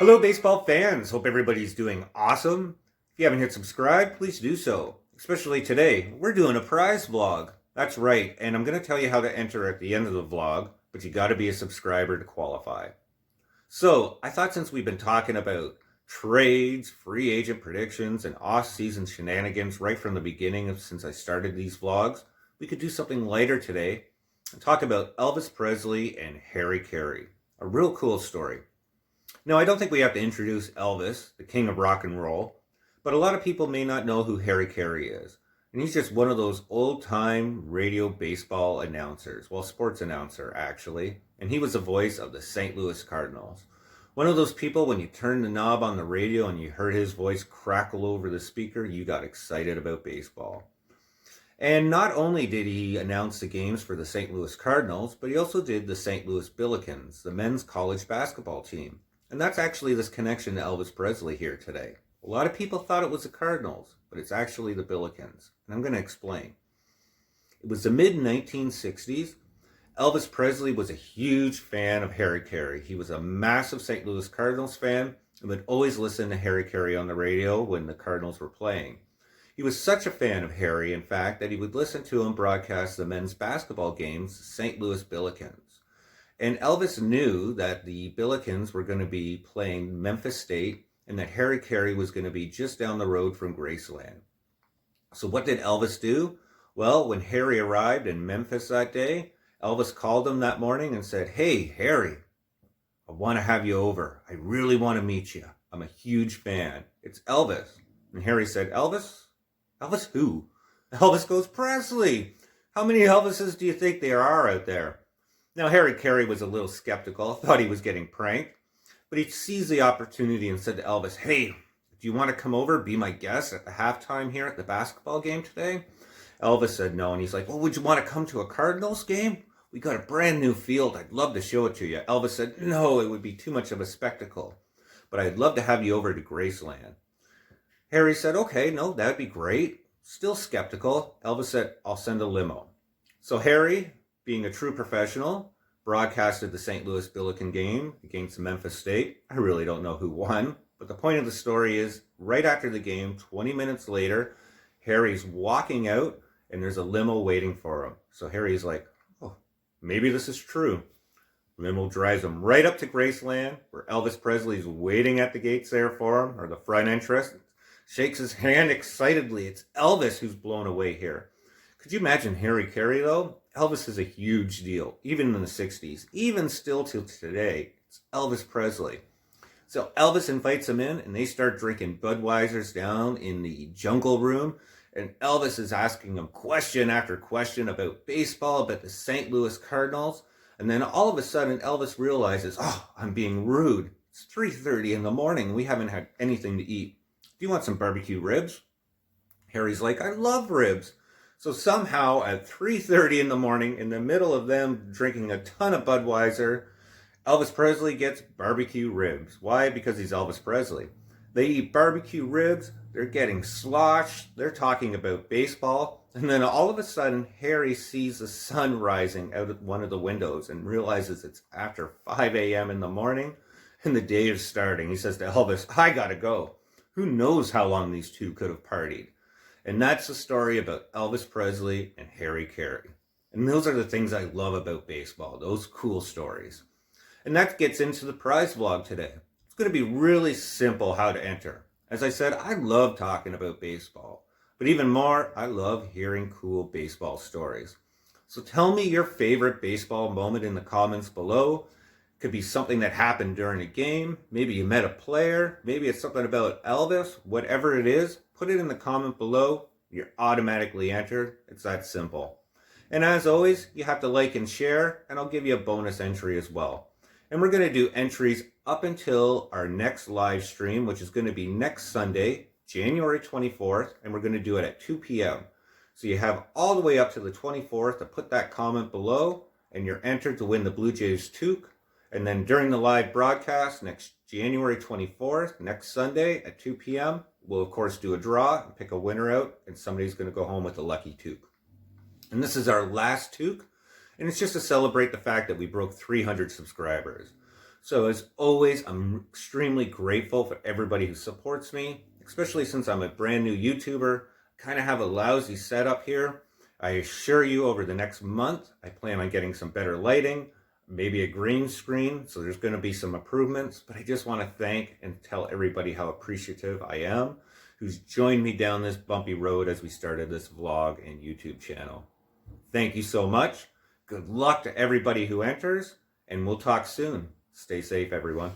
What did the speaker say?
Hello, baseball fans. Hope everybody's doing awesome. If you haven't hit subscribe, please do so. Especially today, we're doing a prize vlog. That's right, and I'm going to tell you how to enter at the end of the vlog, but you got to be a subscriber to qualify. So, I thought since we've been talking about trades, free agent predictions, and off-season shenanigans right from the beginning since I started these vlogs, we could do something lighter today and talk about Elvis Presley and Harry Caray. A real cool story. Now, I don't think we have to introduce Elvis, the king of rock and roll, but a lot of people may not know who Harry Caray is. And he's just one of those old-time radio baseball announcers. Well, sports announcer, actually. And he was the voice of the St. Louis Cardinals. One of those people, when you turned the knob on the radio and you heard his voice crackle over the speaker, you got excited about baseball. And not only did he announce the games for the St. Louis Cardinals, but he also did the St. Louis Billikens, the men's college basketball team. And that's actually this connection to Elvis Presley here today. A lot of people thought it was the Cardinals, but it's actually the Billikens. And I'm going to explain. It was the mid-1960s. Elvis Presley was a huge fan of Harry Caray. He was a massive St. Louis Cardinals fan and would always listen to Harry Caray on the radio when the Cardinals were playing. He was such a fan of Harry, in fact, that he would listen to him broadcast the men's basketball games, St. Louis Billikens. And Elvis knew that the Billikens were going to be playing Memphis State and that Harry Caray was going to be just down the road from Graceland. So what did Elvis do? Well, when Harry arrived in Memphis that day, Elvis called him that morning and said, "Hey, Harry, I want to have you over. I really want to meet you. I'm a huge fan. It's Elvis." And Harry said, "Elvis? Elvis who?" Elvis goes, "Presley. How many Elvises do you think there are out there?" Now, Harry Caray was a little skeptical, thought he was getting pranked, but he seized the opportunity and said to Elvis, "Hey, do you want to come over, be my guest at the halftime here at the basketball game today?" Elvis said no, and he's like, "Well, would you want to come to a Cardinals game? We got a brand new field. I'd love to show it to you." Elvis said, "No, it would be too much of a spectacle, but I'd love to have you over to Graceland." Harry said, "Okay, no, that'd be great." Still skeptical, Elvis said, "I'll send a limo." So Harry, being a true professional, broadcasted the St. Louis Billiken game against Memphis State. I really don't know who won, but the point of the story is, right after the game, 20 minutes later, Harry's walking out and there's a limo waiting for him. So Harry's like, "Oh, maybe this is true." Limo drives him right up to Graceland, where Elvis Presley's waiting at the gates there for him, or the front entrance, shakes his hand excitedly. It's Elvis who's blown away here. Could you imagine Harry Caray, though? Elvis is a huge deal, even in the 60s, even still till today. It's Elvis Presley. So Elvis invites him in, and they start drinking Budweisers down in the jungle room, and Elvis is asking him question after question about baseball, about the St. Louis Cardinals, and then all of a sudden, Elvis realizes, "Oh, I'm being rude. It's 3:30 in the morning. We haven't had anything to eat. Do you want some barbecue ribs?" Harry's like, "I love ribs." So somehow at 3:30 in the morning, in the middle of them drinking a ton of Budweiser, Elvis Presley gets barbecue ribs. Why? Because he's Elvis Presley. They eat barbecue ribs, they're getting sloshed, they're talking about baseball, and then all of a sudden, Harry sees the sun rising out of one of the windows and realizes it's after 5 a.m. in the morning and the day is starting. He says to Elvis, "I gotta go." Who knows how long these two could have partied? And that's the story about Elvis Presley and Harry Caray. And those are the things I love about baseball, those cool stories. And that gets into the prize vlog today. It's going to be really simple how to enter. As I said, I love talking about baseball. But even more, I love hearing cool baseball stories. So tell me your favorite baseball moment in the comments below. It could be something that happened during a game. Maybe you met a player. Maybe it's something about Elvis. Whatever it is, put it in the comment below. You're automatically entered. It's that simple. And as always, you have to like and share, and I'll give you a bonus entry as well. And we're going to do entries up until our next live stream, which is going to be next Sunday, January 24th, and we're going to do it at 2 p.m. So you have all the way up to the 24th to put that comment below, and you're entered to win the Blue Jays toque. And then during the live broadcast, next January 24th, next Sunday at 2 p.m., we'll of course do a draw and pick a winner out, and somebody's going to go home with a lucky toque. And this is our last toque, and it's just to celebrate the fact that we broke 300 subscribers. So as always, I'm extremely grateful for everybody who supports me, especially since I'm a brand new YouTuber. Kind of have a lousy setup here. I assure you over the next month, I plan on getting some better lighting, maybe a green screen, so there's going to be some improvements, but I just want to thank and tell everybody how appreciative I am who's joined me down this bumpy road as we started this vlog and YouTube channel. Thank you so much. Good luck to everybody who enters, and we'll talk soon. Stay safe, everyone.